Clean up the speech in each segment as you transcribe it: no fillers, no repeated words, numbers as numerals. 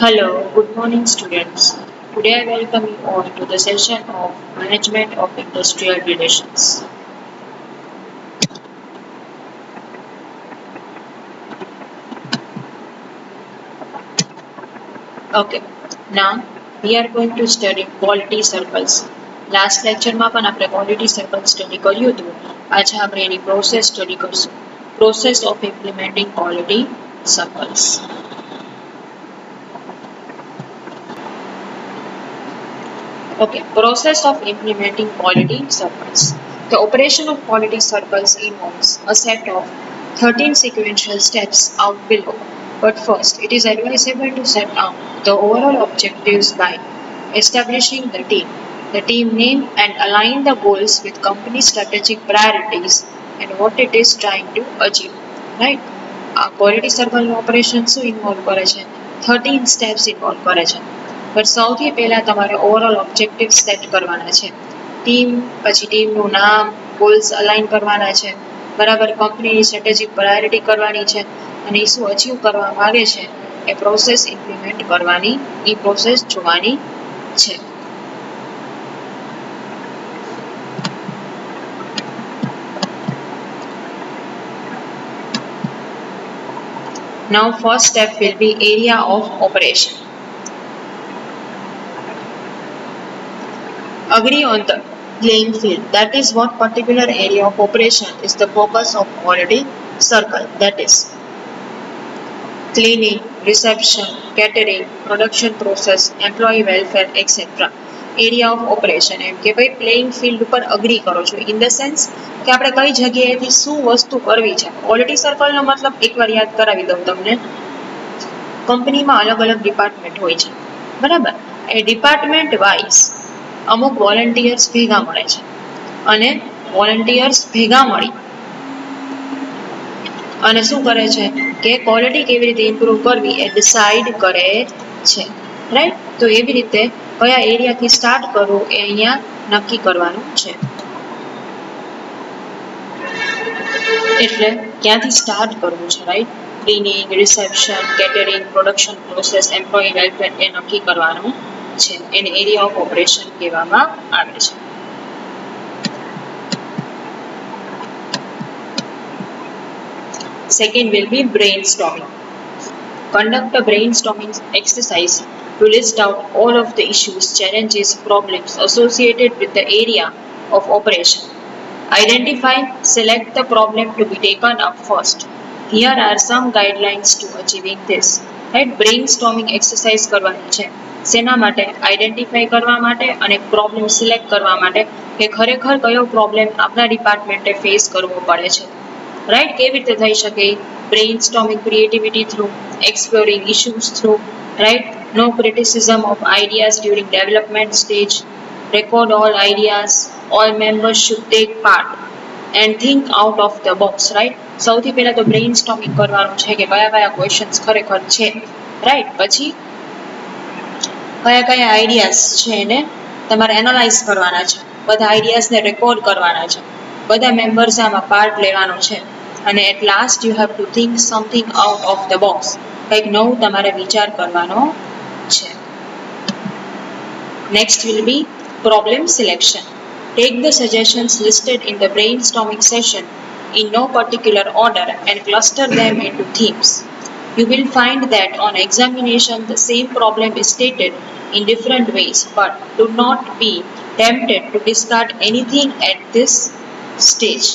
Hello, good morning students. Today I welcome you all to the session of Management of Industrial Relations. Okay, now we are going to study quality circles. Last લેક્ચરમાં પણ આપણે quality circle study કર્યું હતું. આજે આપણે એની process study કરશું. Process of implementing quality circles. Okay, process of implementing quality circles. The operation of quality circles involves a set of 13 sequential steps out below. But first, it is advisable to set out the overall objectives by establishing the team name and align the goals with company strategic priorities and what it is trying to achieve. Right? Quality circle operation શું involve કરે છે? 13 steps involve કરે છે. But સૌથી પહેલા તમારે overall objective set કરવાના છે. ટીમ, પછી ટીમનું નામ, ગોલ્સ અલાઇન કરવાના છે, બરાબર, કંપનીની સ્ટ્રેટેજિક પ્રાયોરિટી કરવાની છે અને એ શું અચીવ કરવા માંગે છે એ પ્રોસેસ ઇમ્પ્લિમેન્ટ કરવાની, એ પ્રોસેસ જોવાની છે. Now first step will be area of operation. Agree on the playing field. That is what particular area of operation is the focus of quality circle. That is cleaning, reception, catering, production process, employee welfare, etc. Area of operation એમ કે ભાઈ playing field ઉપર agree કરો છો in the sense કે આપણે કઈ જગ્યાએથી શું વસ્તુ કરવી છે. ક્વોલિટી સર્કલનો મતલબ એકવાર યાદ કરાવી દઉં તમને. કંપનીમાં અલગ અલગ ડિપાર્ટમેન્ટ હોય છે, બરાબર. એ ડિપાર્ટમેન્ટ વાઇઝ અમુક વોલન્ટિયર્સ ભેગા મળે છે અને વોલન્ટિયર્સ ભેગા મળી અને શું કરે છે કે ક્વોલિટી કેવી રીતે ઇમ્પ્રૂવ કરવી એ ડિસાઇડ કરે છે, રાઈટ. તો એવી રીતે કયા એરિયાથી સ્ટાર્ટ કરવું એ અહીંયા નક્કી કરવાનું છે. એટલે ક્યાંથી સ્ટાર્ટ કરવું છે, right. Cleaning, reception, catering, production process, employee welfare એ નક્કી કરવાનું છે. એને એરિયા ઓફ ઓપરેશન કહેવામાં આવે છે. Second will be brainstorming. Conduct a brainstorming exercise to list out all of the issues, challenges, problems associated with the area of operation. Identify, select the problem to be taken up first. Here are some guidelines to achieving this. Right? Brainstorming exercise કરવાની છે. શેના માટે? Identify કરવા માટે અને problem select કરવા માટે કે ખરેખર કયો પ્રોબ્લેમ આપણા ડિપાર્ટમેન્ટે ફેસ કરવો પડે છે. રાઈટ? કેવી રીતે થઈ શકે? brainstorming creativity through exploring issues through, right. No criticism of ideas during development stage. Record all ideas. All members should take part and think out of the box, right. સૌથી પહેલા તો brainstorming કરવાનું છે કે કયા કયા ક્વેશ્ચન્સ ખરેખર છે, રાઈટ. પછી કયા કયા આઈડિયાઝ છે એને તમારે એનાલાઇઝ કરવાના છે, બધા આઈડિયાઝને રેકોર્ડ કરવાના છે, બધા મેમ્બર્સ આમાં પાર્ટ લેવાનો છે અને at last you have to think something out of the box. કંઈક નવું તમારે વિચાર કરવાનો છે. Next will be problem selection. Take the suggestions listed in the brainstorming session in no particular order and cluster them into themes. You will find that on examination the same problem is stated in different ways, but do not be tempted to discard anything at this stage.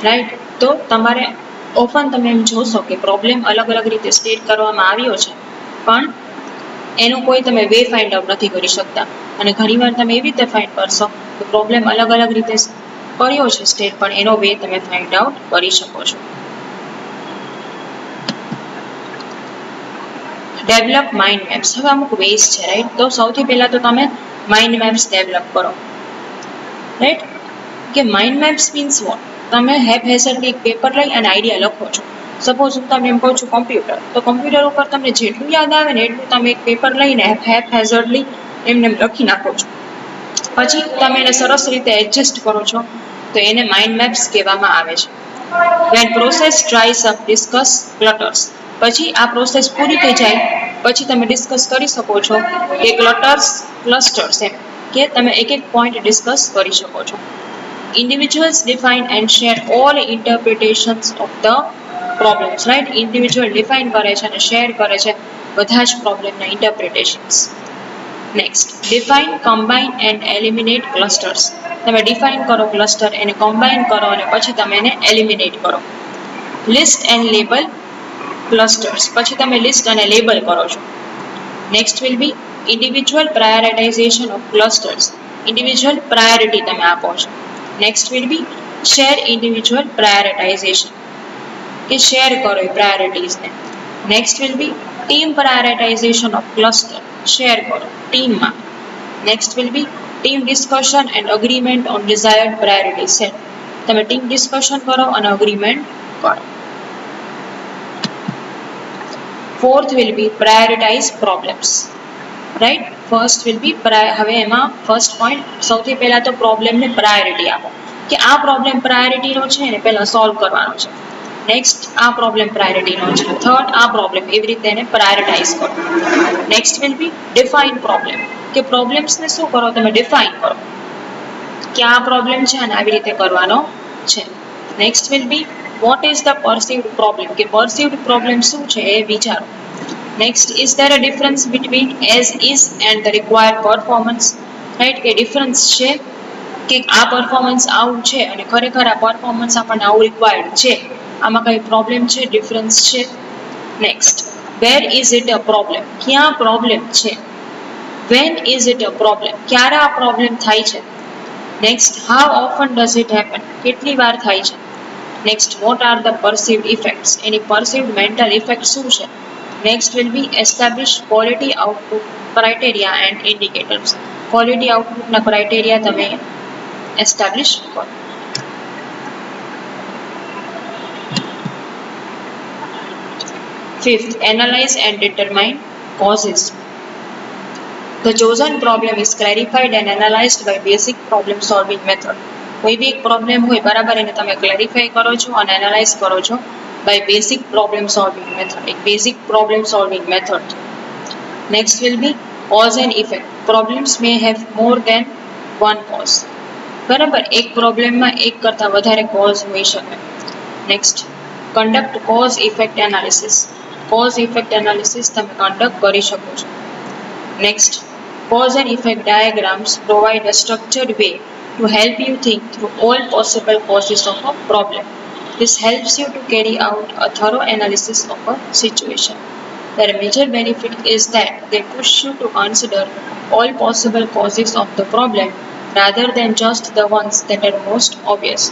Right. તો તમારે often તમે એમ જોશો કે problem અલગ અલગ રીતે state કરવામાં આવ્યો છે પણ એનો કોઈ તમે વે ફાઇન્ડ આઉટ નથી કરી શકતા અને ઘણીવાર તમે એવી રીતે ફાઇન્ડ કરશો કે પ્રોબ્લેમ અલગ અલગ રીતે કર્યો છે સ્ટેટ પણ એનો વે તમે ફાઇન્ડ આઉટ કરી શકો છો. Develop mind maps. હવે અમુક વેઝ છે, રાઈટ. તો સૌથી પહેલા તો તમે માઇન્ડ મેપ્સ ડેવલપ કરો, રાઈટ. કે માઇન્ડ મેપ્સ મીન્સ વોટ? તમે હેપ હેઝર્ડલી એક પેપર લઈ અને આઈડિયા લખો છો. સપોઝ હું તમને એમ કહું છું કમ્પ્યુટર, તો કમ્પ્યુટર ઉપર તમને જેટલું યાદ આવે ને એટલું તમે એક પેપર લઈને હેપ હેઝર્ડલી એમને લખી નાખો છો. પછી તમે એને સરસ રીતે એડજસ્ટ કરો છો, તો એને માઇન્ડ મેપ્સ કહેવામાં આવે છે. When process dries up discuss clutters. પછી આ પ્રોસેસ પૂરી થઈ જાય પછી તમે ડિસ્કસ કરી શકો છો કે ક્લસ્ટર્સ એમ કે તમે એક એક પોઈન્ટ ડિસ્કસ કરી શકો છો. Individuals define and share all interpretations of the problems, right? Individual define કરે છે અને શેર કરે છે બધા જ પ્રોબ્લેમના interpretations. Next, define, combine and eliminate clusters. તમે ડિફાઇન કરો ક્લસ્ટર, એને કમ્બાઇન કરો અને પછી તમે એને એલિમિનેટ કરો. List and label clusters. પછી તમે લિસ્ટ અને લેબલ કરો છો. Next will be individual prioritisation of clusters. Individual priority તમે આપો છો. Next will be share individual prioritisation, કે શેર કરો એ પ્રાયોરિટીઝને. Next will be team prioritisation of cluster, share કરો ટીમમાં. Next will be team discussion and agreement on desired priority set. તમે ટીમ ડિસ્કશન કરો અને અગ્રીમેન્ટ કરો. Fourth will be prioritise problems, right. First will be હવે એમાં first point સૌથી પહેલા તો પ્રોબ્લેમને પ્રાયોરિટી આપો, કે આ પ્રોબ્લેમ પ્રાયોરિટીનો છે એને પહેલા સોલ્વ કરવાનો છે. નેક્સ્ટ આ પ્રોબ્લેમ પ્રાયોરિટીનો છે, થર્ડ આ પ્રોબ્લેમ, એવી રીતે એને પ્રાયોરિટાઇઝ કરો. Next will B define problem, કે પ્રોબ્લેમ્સને શું કરો તમે ડિફાઇન કરો કે આ પ્રોબ્લેમ છે અને આવી રીતે કરવાનો છે. Next will be what is the perceived problem, કે પરસીવ્ડ પ્રોબ્લેમ શું છે એ વિચારો. Next, is there a difference between as is and the required performance, right. કે ડિફરન્સ છે કે આ પરફોર્મન્સ આવું છે અને ખરેખર આ પરફોર્મન્સ આપણને આવું રિક્વાયર્ડ છે, આમાં કઈ પ્રોબ્લેમ છે, ડિફરન્સ છે. Next, where is it a problem, ક્યાં પ્રોબ્લેમ છે. When is it a problem, ક્યારે આ પ્રોબ્લેમ થાય છે. Next, how often does it happen, કેટલી વાર થાય છે. Next, what are the perceived effects, એની પરસીવ્ડ મેન્ટલ ઇફેક્ટ શું છે. Next will be establish quality output criteria and indicators. Quality આઉટપુટના ક્રાઇટેરિયા તમે એસ્ટાબ્લિશ કરો. Fifth, analyze and determine causes. The chosen problem is clarified and analyzed by basic problem solving method. કોઈ બી એક problem હોય બરાબર એને તમે ક્લેરિફાઈ કરો છો અને એનાલાઇઝ કરો છો by basic problem solving method. એક basic problem solving method. Next will be cause and effect. Problems may have more than one cause. બરાબર, એક પ્રોબ્લેમમાં એક કરતાં વધારે કોઝ હોઈ શકે. Next, conduct cause effect analysis. Cause effect analysis તમે કન્ડક્ટ કરી શકો છો. Next, cause and effect diagrams provide a structured way to help you think through all possible causes of a problem. This helps you to carry out a thorough analysis of a situation. Their major benefit is that they push you to consider all possible causes of the problem rather than just the ones that are most obvious.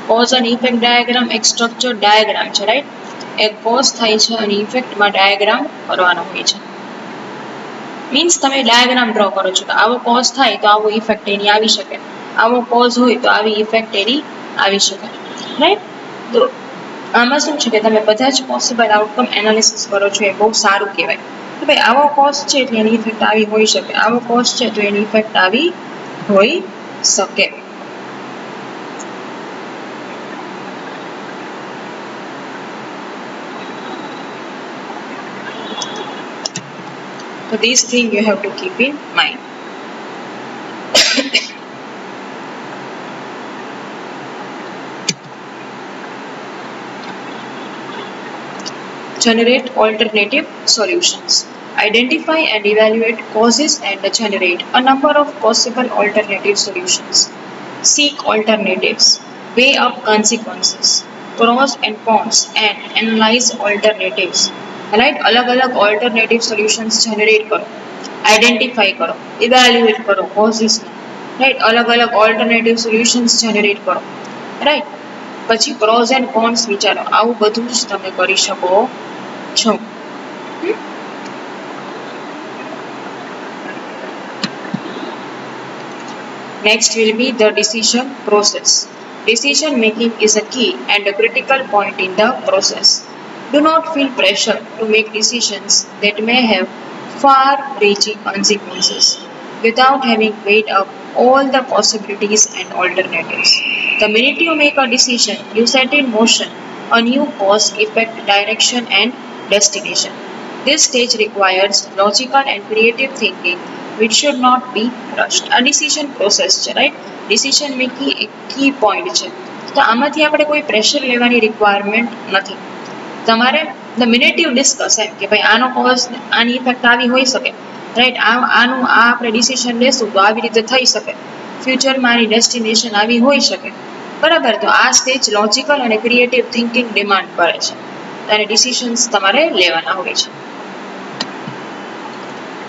Cause and effect diagram એક structured diagram છે, right? એક cause થાય છે અને ઇફેક્ટમાં diagram કરવાનો હોય છે. Means તમે ડાયાગ્રામ ડ્રો કરો છો તો આવો કોઝ થાય તો આવો ઇફેક્ટ એની આવી શકે, આવો કોઝ હોય તો આવી ઇફેક્ટ એની આવી શકે, રાઈટ. તો આમાં શું છે કે તમે બધા જ પોસિબલ આઉટકમ એનાલિસિસ કરો છો, એ બહુ સારું કહેવાય કે ભાઈ આવો કોઝ છે એટલે એની ઇફેક્ટ આવી હોઈ શકે, આવો કોઝ છે તો એની ઇફેક્ટ આવી હોઈ શકે. So these things you have to keep in mind. Generate alternative solutions. Identify and evaluate causes and generate a number of possible alternative solutions. Seek alternatives. Weigh up consequences, pros and cons, and analyze alternatives. Right? अलग-अलग alternative solutions generate करो, identify करो, evaluate करो causes ने, right? अलग-अलग alternative solutions generate करो, right? પછી pros and cons વિચારો, આવું બધું જ તમે કરી શકો છો. Next will be the decision process. Decision making is a key and a critical point in the process. Do not feel pressure to make decisions that may have far reaching consequences without having weighed up all the possibilities and alternatives. The minute you make a decision, you set in motion a new cause, effect, direction, and destination. This stage requires logical and creative thinking, which should not be rushed. A decision process છે right decision making એક key point છે તો આમાંથી આપણે કોઈ pressure લેવાની requirement નથી તમારે ધ મિનિટ યુ ડિસ્કસ એમ કે ભાઈ આનો કોઝ આની ઇફેક્ટ આવી હોઈ શકે રાઈટ આનું આ આપણે ડિસિઝન લેશું તો આવી રીતે થઈ શકે ફ્યુચરમાં આની ડેસ્ટિનેશન આવી હોઈ શકે બરાબર તો આ સ્ટેજ લોજિકલ અને ક્રિએટિવ થિંકિંગ ડિમાન્ડ કરે છે ત્યારે ડિસિઝન્સ તમારે લેવાના હોય છે.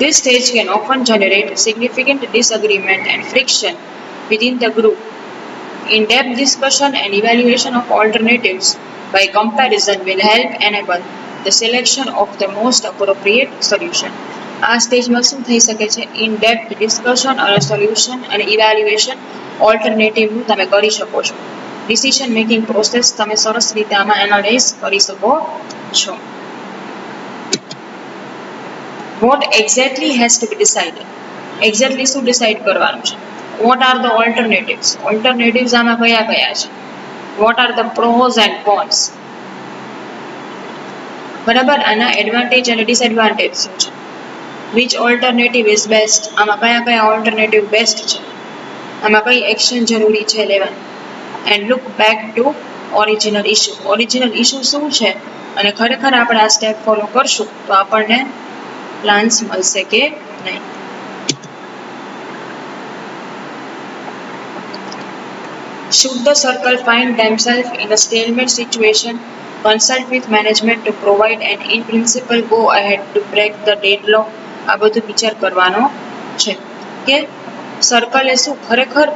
This stage can often generate significant disagreement and friction within the group. In-depth discussion and evaluation of alternatives by comparison will help enable the selection of the most appropriate solution. આ સ્ટેજમાં શું થઈ શકે છે ઇન-ડેપ્થ ડિસ્કશન અને solution અને evaluation ઓલ્ટરનેટિવનું તમે કરી શકો છો ડિસિઝન મેકિંગ પ્રોસેસ તમે સરસ રીતે આમાં એનાલાઇઝ કરી શકો છો. What exactly has to be decided? Exactly શું ડિસાઇડ કરવાનું છે? What are the alternatives? Alternatives આમાં કયા કયા છે? What are the pros and cons? બરાબર આના એડવાન્ટેજ અને ડિસએડવાન્ટેજ શું છે? Which alternative is best? આમાં કયા કયા ઓલ્ટરનેટિવ બેસ્ટ છે? આમાં કઈ એક્શન જરૂરી છે લેવાની? And look back to original issue. Original issue શું છે અને ખરેખર આપણે આ સ્ટેપ ફોલો કરશું તો આપણને પ્લાન્સ મળશે કે નહીં. Should the circle find themselves in a stalemate situation, consult with management to provide an in principle go ahead to break the deadlock. આ બધું વિચાર કરવાનો છે કે સર્કલે શું ખરેખર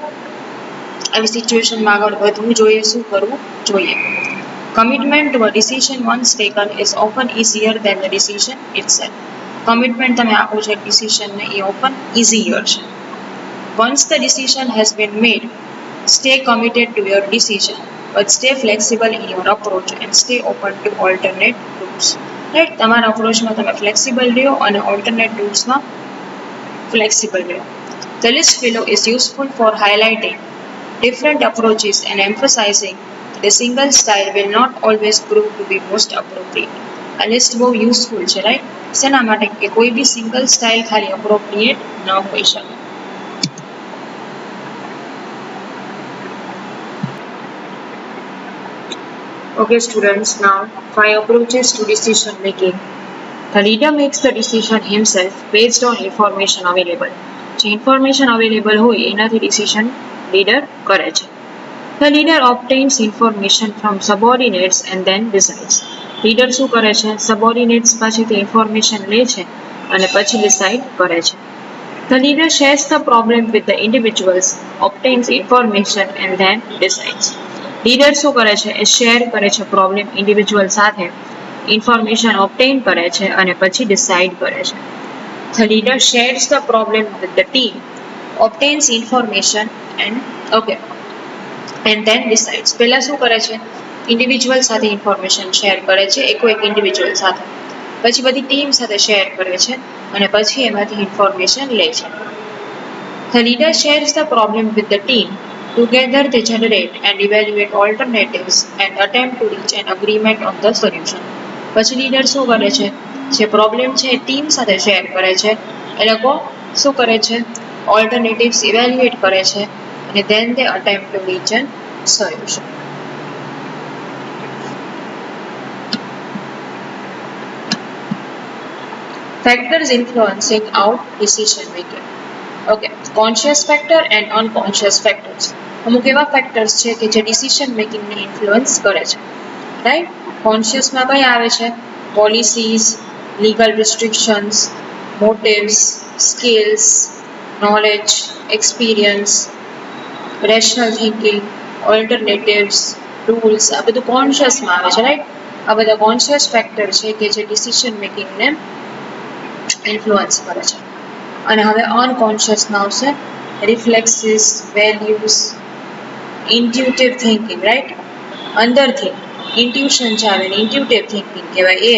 આવી સિચ્યુએશનમાં આગળ વધવું જોઈએ શું કરવું જોઈએ. Commitment to a decision once taken is often easier than the decision itself. Commitment તમે આપો છો ડિસિઝનને એ ઓપન ઇઝીયર છે. Once the decision has been made, stay committed to your decision, but stay flexible in your approach and stay open to alternate routes. Right તમારા અપ્રોચમાં તમે flexible રહ્યો અને alternate રૂટ્સમાં flexible રહ્યો. The list below is useful for highlighting different approaches and emphasizing the single style will not always prove to be most appropriate. આ list બહુ useful છે right શેના માટે કે કોઈ બી સિંગલ સ્ટાઇલ ખાલી અપ્રોપ્રિએટ ન હોઈ શકે. Okay students, now 5 approaches to decision making. The leader makes the decision himself based on information available. જે information available હોય એનાથી decision leader કરે છે. The leader obtains information from subordinates and then decides. Leader શું કરે છે subordinates પાસેથી information લે છે અને પછી decide કરે છે. The leader shares the problem with the individuals, obtains information and then decides. Leader શું કરે છે એ શેર કરે છે પ્રોબ્લેમ ઇન્ડિવિજ્યુઅલ સાથે ઇન્ફોર્મેશન ઓબ્ટેઇન કરે છે અને પછી ડિસાઇડ કરે છે. The leader shares the problem with the team, obtains information and then decides. પહેલા શું કરે છે ઇન્ડિવિજ્યુઅલ સાથે ઇન્ફોર્મેશન શેર કરે છે એક ઇન્ડિવિજ્યુઅલ સાથે પછી બધી ટીમ સાથે શેર કરે છે અને પછી એમાંથી ઇન્ફોર્મેશન લે છે. The leader shares the problem with the team. Together they generate and evaluate alternatives and attempt to reach an agreement on the solution. પછી લીડર શું કરે છે જે પ્રોબ્લેમ છે એ ટીમ સાથે શેર કરે છે એ લોકો શું કરે છે ઓલ્ટરનેટિવ્સ ઇવેલ્યુએટ કરે છે અને then they attempt to reach an solution. Factors influencing out decision making. Okay, conscious factor and unconscious factors. અમુક એવા ફેક્ટર્સ છે કે જે ડિસિઝન મેકિંગને ઇન્ફ્લુઅન્સ કરે છે રાઈટ. કોન્શિયસમાં કયા આવે છે policies, legal restrictions, motives, skills, knowledge, experience, rational thinking, alternatives, rules આ બધું કોન્શિયસમાં આવે છે રાઈટ. આ બધા કોન્શિયસ ફેક્ટર છે કે જે ડિસિઝન મેકિંગને ઇન્ફ્લુઅન્સ કરે છે. અને હવે અનકોન્શિયસમાં આવશે reflexes, values, intuitive thinking, right? અંદરથી intuition છે આવે ને intuitive thinking કહેવાય એ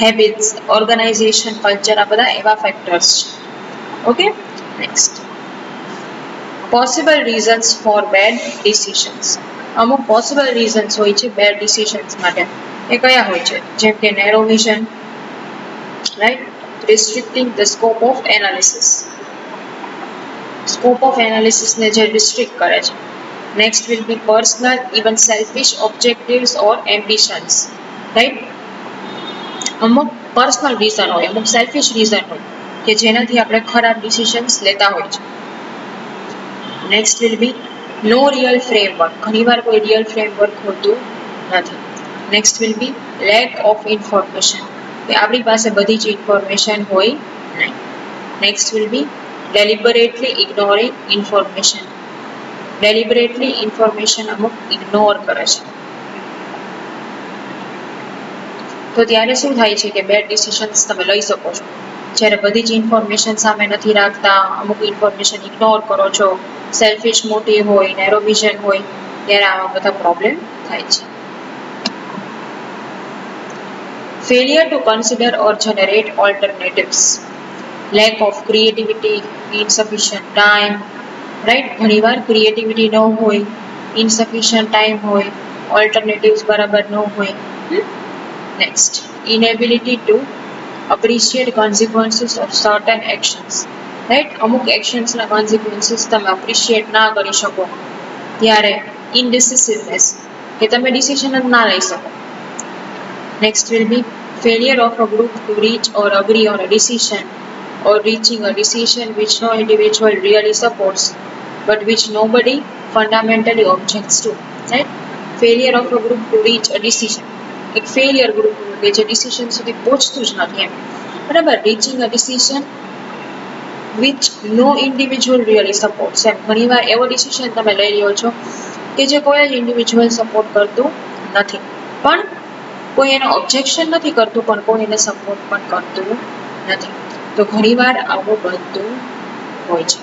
habits, organization, culture આ બધા એવા factors છે. Okay, next. Possible reasons for bad decisions. અમુક possible reasons હોય છે bad decisions માટે. એ કયા હોય છે? જેમ કે narrow vision, right? Restricting the scope of analysis. Scope of analysis ને જે restrict કરે છે. Next will be personal, even selfish objectives or ambitions, right? અમુક personal reason હોય, અમુક selfish reason હોય કે જેનાથી આપણે ખરાબ decisions લેતા હોય છે. Next will be no real framework. ઘણીવાર કોઈ real framework હોતું નથી. Next will be lack of information. કે આપણી પાસે બધી જ information હોય નહીં. Next will be deliberately ignoring information. Deliberately information અમુક ignore કરે છે. તો ત્યારે શું થાય છે કે બેડ ડિસિઝન્સ તમે લઈ શકો છો જ્યારે બધી જ ઇન્ફોર્મેશન સામે નથી રાખતા, અમુક ઇન્ફોર્મેશન ઇગ્નોર કરો છો, સેલ્ફિશ મોટિવ હોય, નેરો વિઝન હોય, ત્યારે આવા બધા પ્રોબ્લેમ થાય છે. Failure to consider or generate alternatives, lack of creativity, insufficient time, right? ઘણીવાર ક્રિએટિવિટી ન હોય, ઇનસફિશિયન્ટ ટાઈમ હોય, ઓલ્ટરનેટિવ્સ બરાબર ન હોય. Next, inability to appreciate consequences of certain actions, right? અમુક actions ના consequences તમે appreciate ના કરી શકો ત્યારે indecisiveness કે તમે decision જ ના લઈ શકો. Next will be failure of a group to reach or agree on a decision or reaching a decision which no individual really supports but which nobody fundamentally objects to, right? Failure of a group to reach a decision, એક failure group કે જે decision સુધી પહોંચતું જ નથી એમ, બરાબર? Reaching a decision which no individual really supports, એમ ઘણીવાર એવો ડિસિઝન તમે લઈ લ્યો છો કે જે કોઈ જ ઇન્ડિવિજ્યુઅલ સપોર્ટ કરતું નથી, પણ કોઈ એનો ઓબ્જેક્શન નથી કરતું, પણ કોઈ એને સપોર્ટ પણ કરતું નથી. તો ઘણીવાર આવું બનતું હોય છે.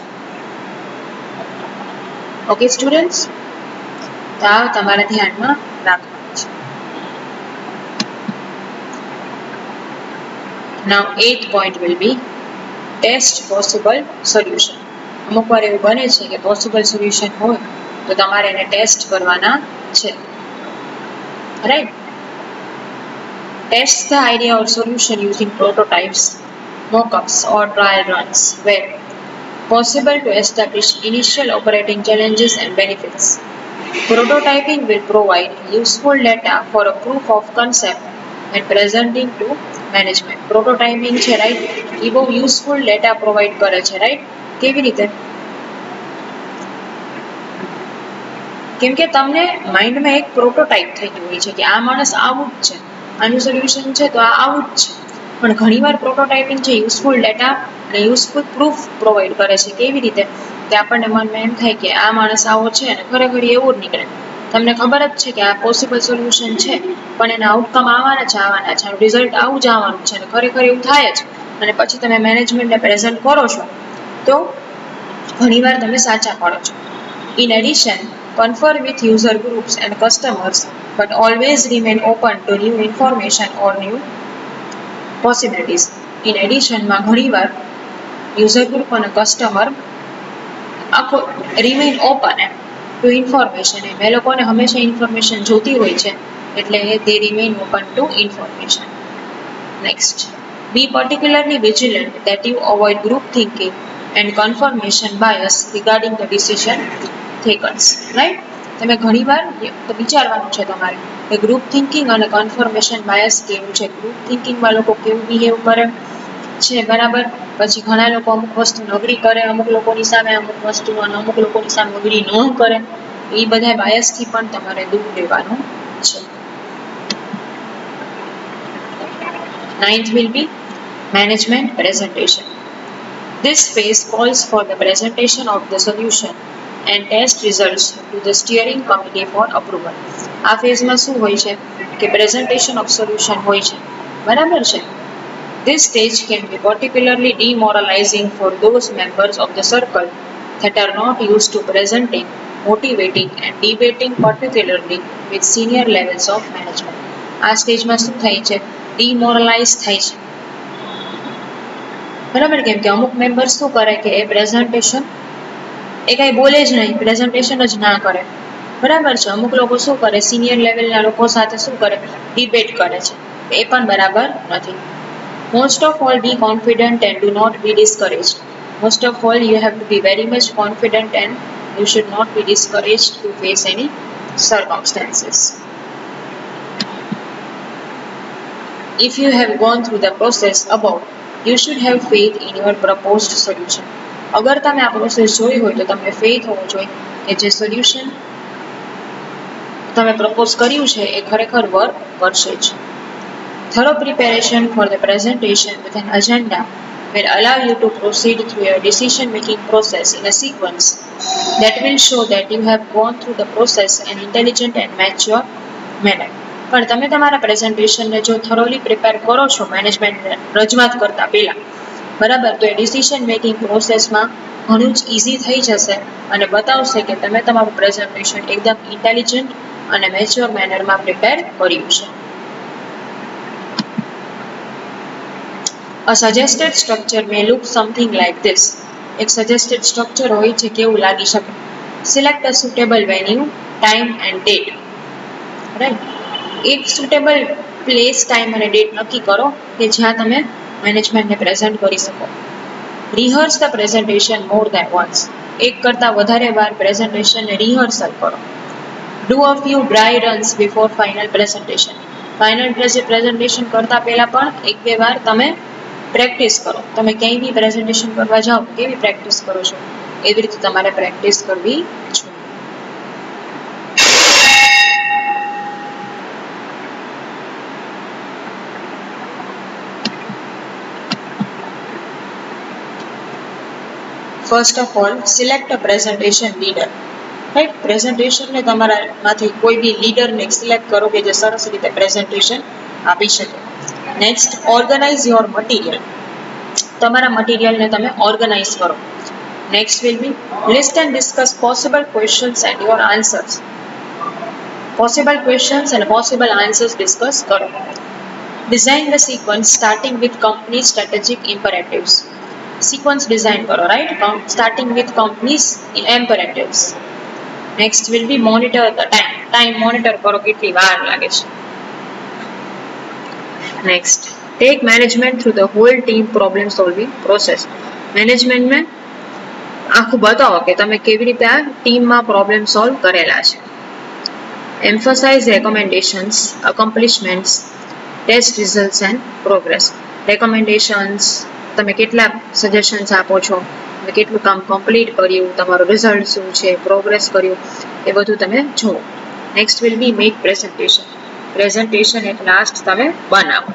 ઓકે સ્ટુડન્ટ્સ, તો આ તમારે ધ્યાનમાં રાખવાનું છે. Now 8th point will be test possible solution. અમુક વાર એવું બને છે કે possible solution હોય તો તમારે એને ટેસ્ટ કરવાના છે, right? Test the idea or solution using prototypes, mock-ups or trial runs where possible to establish initial operating challenges and benefits. Prototyping will provide useful data for a proof of concept and presenting to management. Prototyping છે, right? એ બહુ useful data provide કરે છે, right? કેવી રીતે? કેમ કે તમને માઇન્ડમાં એક પ્રોટોટાઇપ થઈ ગયું હોય છે કે આ માણસ આવું જ છે, આનું સોલ્યુશન છે તો આ આવું જ છે. પણ ઘણીવાર પ્રોટોટાઇપિંગ છે યુઝફુલ ડેટા અને યુઝફુલ પ્રૂફ પ્રોવાઈડ કરે છે. કેવી રીતે? કે આપણને મનમાં એમ થાય કે આ માણસ આવો છે અને ખરેખર એવું જ નીકળે. તમને ખબર જ છે કે આ પોસિબલ સોલ્યુશન છે, પણ એના આઉટકમ આવવાના છે, રિઝલ્ટ આવું જ આવવાનું છે અને ખરેખર એવું થાય જ, અને પછી તમે મેનેજમેન્ટને પ્રેઝન્ટ કરો છો તો ઘણીવાર તમે સાચા પડો છો. In addition, confer with user groups and customers but always remain open to new information or new possibilities. In addition માં ઘણીવાર યુઝર ગ્રુપ અને કસ્ટમર આખો રિમેઇન ઓપન એમ ટુ ઇન્ફોર્મેશન, એમ એ લોકોને હંમેશા ઇન્ફોર્મેશન જોતી હોય છે એટલે they remain open to information. Next, be particularly vigilant that you avoid group thinking and confirmation bias regarding the decision taken, right? તમે ઘણીવાર વિચારવાનું છે તમારે કે ગ્રુપ થિંકિંગ અને કન્ફર્મેશન બાયસ કેવું છે, ગ્રુપ થિંકિંગમાં લોકો કેવું બિહેવ કરે છે, બરાબર? પછી ઘણા લોકો અમુક વસ્તુ અગ્રી કરે અમુક લોકોની સામે, અમુક વસ્તુ અને અમુક લોકોની સામે અગ્રી ન કરે. એ બધા બાયસથી પણ તમારે દૂર રહેવાનું છે. 9th will be management presentation. This phase calls for the presentation of the solution and test results to the steering committee for approval. આ ફેઝમાં શું હોય છે કે presentation of solution હોય છે, બરાબર છે? This stage can be particularly demoralizing for those members of the circle that are not used to presenting, motivating and debating particularly with senior levels of management. આ સ્ટેજમાં શું થાય છે? ડિમોરલાઇઝ થાય છે. બરાબર, કેમ કે અમુક મેમ્બર શું કરે કે એ પ્રેઝન્ટેશન એ કાંઈ બોલે જ નહીં, પ્રેઝન્ટેશન જ ના કરે. બરાબર છે. અમુક લોકો શું કરે, સિનિયર લેવલના લોકો સાથે શું કરે, ડિબેટ કરે છે. એ પણ બરાબર નથી. Most of all, be confident and do not be discouraged. Most of all, you have to be very much confident and you should not be discouraged to face any circumstances. If you have gone through the process above, you should have faith in your proposed solution. અગર તમે આ process જોઈ હોય તો તમને faith હોવો જોઈએ કે જે સોલ્યુશન તમે પ્રપોઝ કર્યું છે એ ખરેખર વર્ક કરશે જ. Thorough preparation for the presentation with an agenda will allow you to proceed through your decision-making process in a sequence that will show that you have gone through the process in an intelligent and mature manner. પણ તમે તમારા પ્રેઝન્ટેશનને જો થોરોલી prepare કરો છો મેનેજમેન્ટને રજૂઆત કરતા પહેલા, બરાબર, તો એ ડિસિઝન મેકિંગ પ્રોસેસમાં ઘણું જ ઇઝી થઈ જશે અને બતાવશે કે તમે તમારું પ્રેઝન્ટેશન એકદમ ઇન્ટેલિજન્ટ અને મેચ્યોર મેનરમાં પ્રિપેર કર્યું છે. A suggested structure may look something like this. એક suggested structure હોય છે કેવું લાગી શકે. Select a suitable venue, time and date. Right? એક suitable place, time અને date નક્કી કરો કે જ્યાં તમે મેનેજમેન્ટને પ્રેઝન્ટ કરી શકો. Rehearse the presentation more than once. એક કરતાં વધારે વાર પ્રેઝન્ટેશનને રિહર્સલ કરો. Do a few dry runs before final presentation. Final presentation કરતા પહેલા પણ એક બે વાર તમે પ્રેક્ટિસ કરો. તમે ક્યાંય બી પ્રેઝન્ટેશન કરવા જાઓ કેવી પ્રેક્ટિસ કરો છો, એવી રીતે તમારે પ્રેક્ટિસ કરવી જોઈએ. First of all, select a presentation leader. Right? પ્રેઝન્ટેશનને તમારામાંથી કોઈ બી લીડરને સિલેક્ટ કરો કે જે સરસ રીતે પ્રેઝન્ટેશન આપી શકે. Next, organise your material. તમારા મટીરિયલને તમે ઓર્ગેનાઇઝ કરો. Next will be list and discuss possible questions and your answers. Possible questions અને પોસિબલ આન્સર્સ ડિસ્કસ કરો. Design the sequence starting with company strategic imperatives. Sequence design કરો, right, starting with companies imperatives. Next will be monitor the time. Time monitor કરો કેટલી વાર લાગે છે. Next, take management through the whole team problem solving process. મેનેજમેન્ટને આખું બતાવો કે તમે કેવી રીતે આ ટીમમાં પ્રોબ્લેમ સોલ્વ કરેલા છે. Emphasise recommendations, accomplishments, test results and progress. Recommendations, તમે કેટલા સજેશન્સ આપો છો, તમે કેટલું કામ કમ્પ્લીટ કર્યું, તમારું રિઝલ્ટ શું છે, પ્રોગ્રેસ કર્યું, એ બધું તમે જુઓ. Next will be make presentation. Presentation at last તમે બનાવો.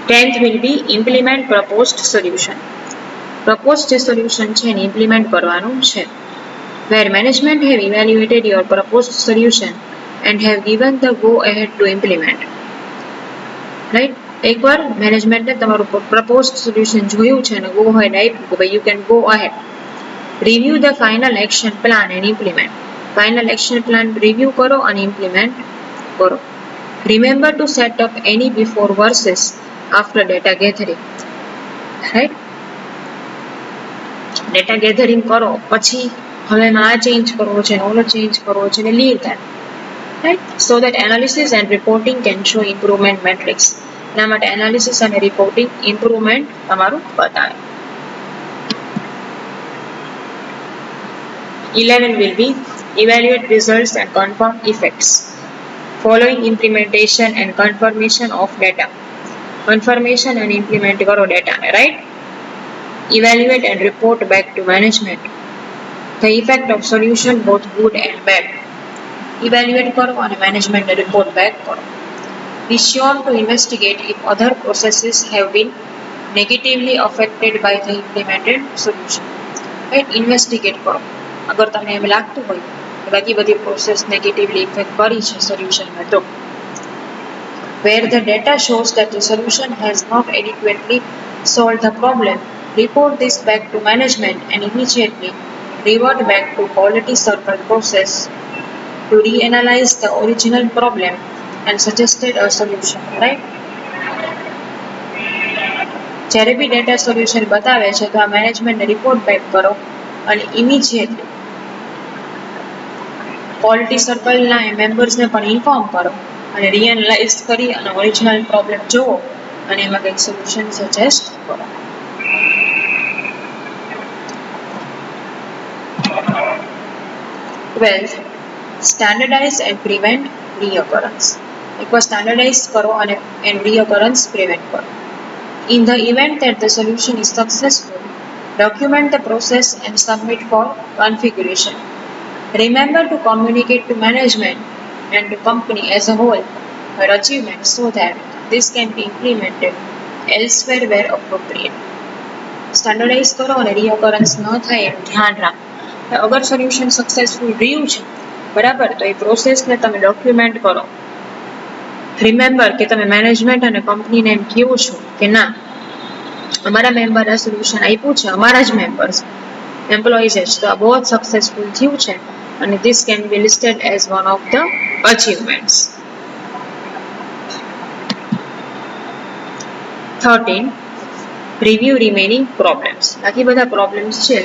10th will be implement proposed solution. Proposed જે સોલ્યુશન છે એને ઇમ્પ્લિમેન્ટ કરવાનું છે. Where management have evaluated your proposed solution and have given the go ahead to implement. Right, એકવાર મેનેજમેન્ટે તમારું પ્રપોઝડ સોલ્યુશન જોયું છે અને ગો અહેડ આપ્યું કે ભાઈ you can go ahead. Review the final action plan and implement. Final action plan review કરો અને ઇમ્પ્લિમેન્ટ કરો. Remember to set up any before versus after data gathering. Right, data gathering કરો પછી હવે એમાં આ ચેન્જ કરવો છે, ઓલો ચેન્જ કરવો છે, ને leave that. Right, so that analysis and reporting can show improvement metrics. એના માટે એનાલિસિસ અને રિપોર્ટિંગ ઇમ્પ્રુવમેન્ટ તમારું બતાવે. 11 will be evaluate results and confirm effects. Following implementation and confirmation of data. Confirmation and implement કરો ડેટાને, right. Evaluate and report back to management the effect of solution both good and bad. Evaluate કરો અને મેનેજમેન્ટને report back કરો. Be sure to investigate if other processes have been negatively affected by the implemented solution. Right? Investigate કરો. અગર તમને એમ લાગતું હોય કે બાકી બધી પ્રોસેસ નેગેટિવલી ઇફેક્ટ કરી છે સોલ્યુશનમાં, તો where the data shows that the solution has not adequately solved the problem, report this back to management and immediately revert back to quality circle process to reanalyze the original problem and suggested a solution, right? જ્યારે બી data solution બતાવે છે તો આ મેનેજમેન્ટને report back કરો અને immediately quality સર્કલના મેમ્બર્સને પણ inform કરો અને રીએનાલાઇઝ કરી અને ઓરિજિનલ પ્રોબ્લેમ જુઓ અને એમાં કંઈક સોલ્યુશન સજેસ્ટ કરો. 12th, standardize and prevent reoccurrence. એકવાર સ્ટાન્ડર્ડાઇઝ કરો અને reoccurrence prevent કરો. In the event that the solution is successful, document the process and submit for configuration. Remember to communicate to management and to company as a whole your achievements so that this can be implemented elsewhere where appropriate. Standardise કરો અને reoccurrence ન થાય એનું ધ્યાન રાખો. અગર solution successful રહ્યું છે બરાબર તો એ પ્રોસેસને તમે ડોક્યુમેન્ટ કરો. રિમેમ્બર કે તમે મેનેજમેન્ટ અને કંપનીને એમ કહો છો કે ના અમારા મેમ્બર આ સોલ્યુશન આપ્યું છે, અમારા જ મેમ્બર્સ એમ્પ્લોઈઝ જ, તો આ બહુ જ સક્સેસફુલ થયું છે અને this can be listed as one of the achievements. 13, review remaining problems. બાકી બધા પ્રોબ્લેમ્સ છે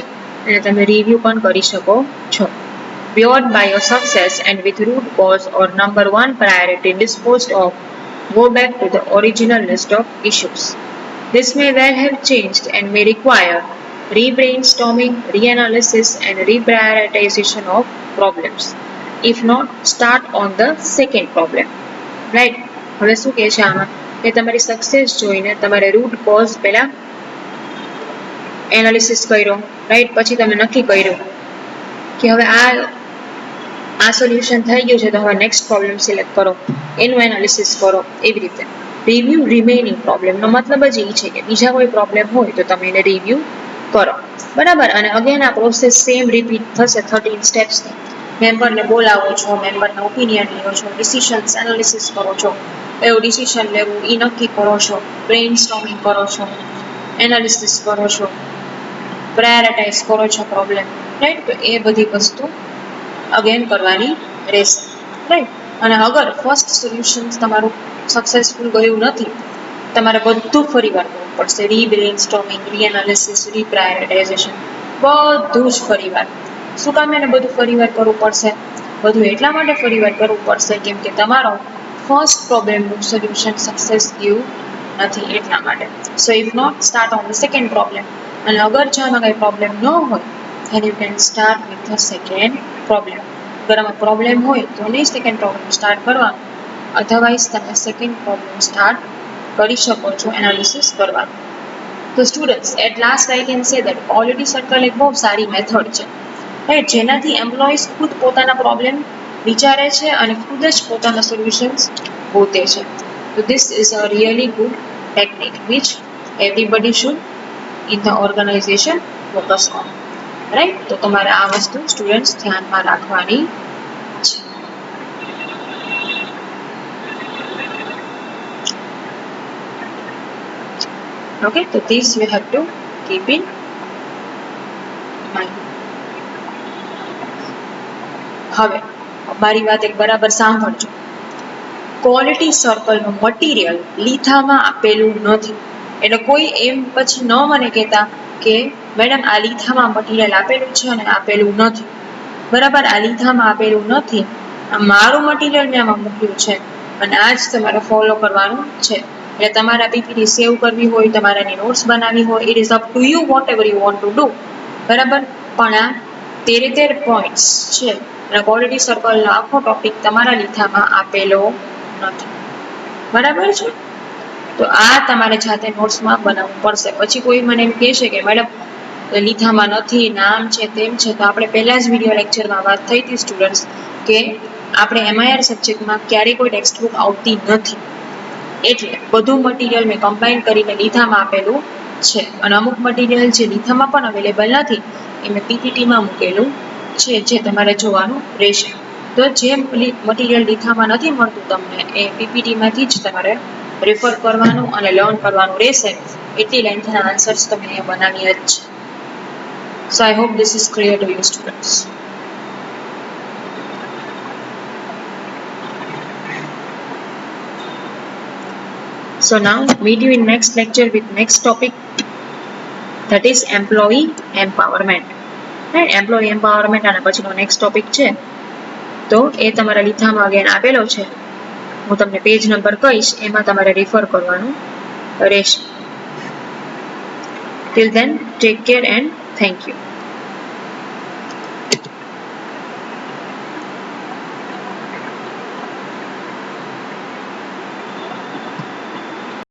એને તમે રિવ્યુ પણ કરી શકો છો. Beyond by your success and with root cause or number one priority disposed of, go back to the original list of issues. This may well have changed and may require re-brainstorming, reanalysis and reprioritization of problems. If not, start on the second problem. Right? હવે શું કહે છે આમાં કે તમારી success જોઈને તમારે root cause પહેલા એનાલિસિસ કર્યો, રાઈટ? પછી તમે નક્કી કર્યું કે હવે આ સોલ્યુશન થઈ ગયું છે તો હવે નેક્સ્ટ પ્રોબ્લેમ સિલેક્ટ કરો, એનું એનાલિસિસ કરો. એવી રીતે રિવ્યુ રિમેનિંગ પ્રોબ્લેમનો મતલબ જ એ છે કે બીજા કોઈ પ્રોબ્લેમ હોય તો તમે એને રિવ્યુ કરો, બરાબર? અને અગેન આ પ્રોસેસ સેમ રિપીટ થશે 13 સ્ટેપ્સની. મેમ્બરને બોલાવો છો, મેમ્બરના ઓપિનિયન લો છો, ડિસિશન્સ એનાલિસિસ કરો છો, એવું ડિસિશન લેવું એ નક્કી કરો છો, બ્રેઇન સ્ટોર્મિંગ કરો છો, એનાલિસિસ કરો છો, પ્રાયોરિટાઇઝ કરો છો પ્રોબ્લેમ, રાઈટ? તો એ બધી વસ્તુ અગેન કરવાની રહેશે, રાઈટ? અને અગર ફર્સ્ટ સોલ્યુશન તમારું સક્સેસફુલ ગયું નથી, તમારે બધું ફરી વાર કરવું પડશે. બ્રેઇન સ્ટોર્મિંગ, રીએનાલિસિસ, રીપ્રાયોરિટાઇઝેશન, બધું જ ફરી વાર. શું કામ એને બધું ફરી વાર કરવું પડશે? બધું એટલા માટે ફરી વાર કરવું પડશે કેમ કે તમારો ફર્સ્ટ પ્રોબ્લેમનું સોલ્યુશન સક્સેસ ગયું નથી એટલા માટે. So if not, start on the second problem. અને અગર જો આમાં કંઈ પ્રોબ્લેમ ન હોય then you can start with the second problem. અગર આમાં પ્રોબ્લેમ હોય તો નહીં સેકન્ડ પ્રોબ્લેમ સ્ટાર્ટ કરવાનું, અધરવાઇઝ તમે સેકન્ડ પ્રોબ્લેમ સ્ટાર્ટ કરી શકો છો એનાલિસિસ કરવાનું. તો students, at last I can say that quality circle એક બહુ સારી મેથડ છે, રાઈટ? જેનાથી એમ્પ્લોઈઝ ખુદ પોતાના પ્રોબ્લેમ વિચારે છે અને ખુદ જ પોતાના સોલ્યુશન્સ ગોતે છે. તો this is a really good technique which everybody should in the organisation focus on, right? તો તમારે આ વસ્તુ સ્ટુડન્ટ્સ ધ્યાનમાં રાખવાની છે. Okay, so this you have to keep in mind. હવે મારી વાત એક બરાબર સાંભળજો. ક્વોલિટી સર્કલનું મટીરિયલ લીથામાં આપેલું નથી. એટલે કોઈ એમ પછી ન મને કહેતા કે મેડમ આ લીથામાં મટીરિયલ આપેલું છે અને આપેલું નથી, બરાબર? આ લીથામાં આપેલું નથી, આ મારું મટીરિયલ મેં આમાં મૂક્યું છે અને આ જ તમારે ફોલો કરવાનું છે. એટલે તમારા પીપીટી સેવ કરવી હોય, તમારે એની નોટ્સ બનાવવી હોય, it is up to you what ever you want to do, બરાબર? પણ આ 13 પોઈન્ટ્સ છે અને ક્વોલિટી સર્કલનો આખો ટોપિક તમારા લીથામાં આપેલો નથી, બરાબર છે? તો આ તમારે જાતે નોટ્સમાં બનાવવું પડશે. પછી કોઈ મને એમ કહેશે કે મેડમ લીથામાં નથી, નામ છે, તેમ છે, તો આપણે પહેલા જ વિડીયો લેક્ચરમાં વાત થઈ હતી સ્ટુડન્ટ્સ કે આપણે MIR સબ્જેક્ટમાં ક્યારેય કોઈ ટેક્સ્ટબુક આવતી નથી, એટલે બધું મટીરિયલ મેં કમ્બાઈન કરીને લીથામાં આપેલું છે અને અમુક મટીરિયલ જે લીથામાં પણ અવેલેબલ નથી એ મેં પીપીટીમાં મૂકેલું છે, જે તમારે જોવાનું રહેશે. તો જે મટીરિયલ લીથામાં નથી મળતું તમને એ પીપીટીમાંથી જ તમારે રેફર કરવાનું અને લર્ન કરવાનું રહેશે. એટલી લેન્થના આન્સર્સ તો મેં બનાવ્યા જ છે. So I hope this is clear to you students. So now meet you in next lecture with next topic, that is employee empowerment. Right? Employee empowerment આના પછીનો next topic છે. તો એ તમારા લીથામાં again આપેલો છે. હું તમને પેજ નંબર કહીશ, એમાં તમારે રેફર કરવાનું રહેશે. Till then, take care and thank you.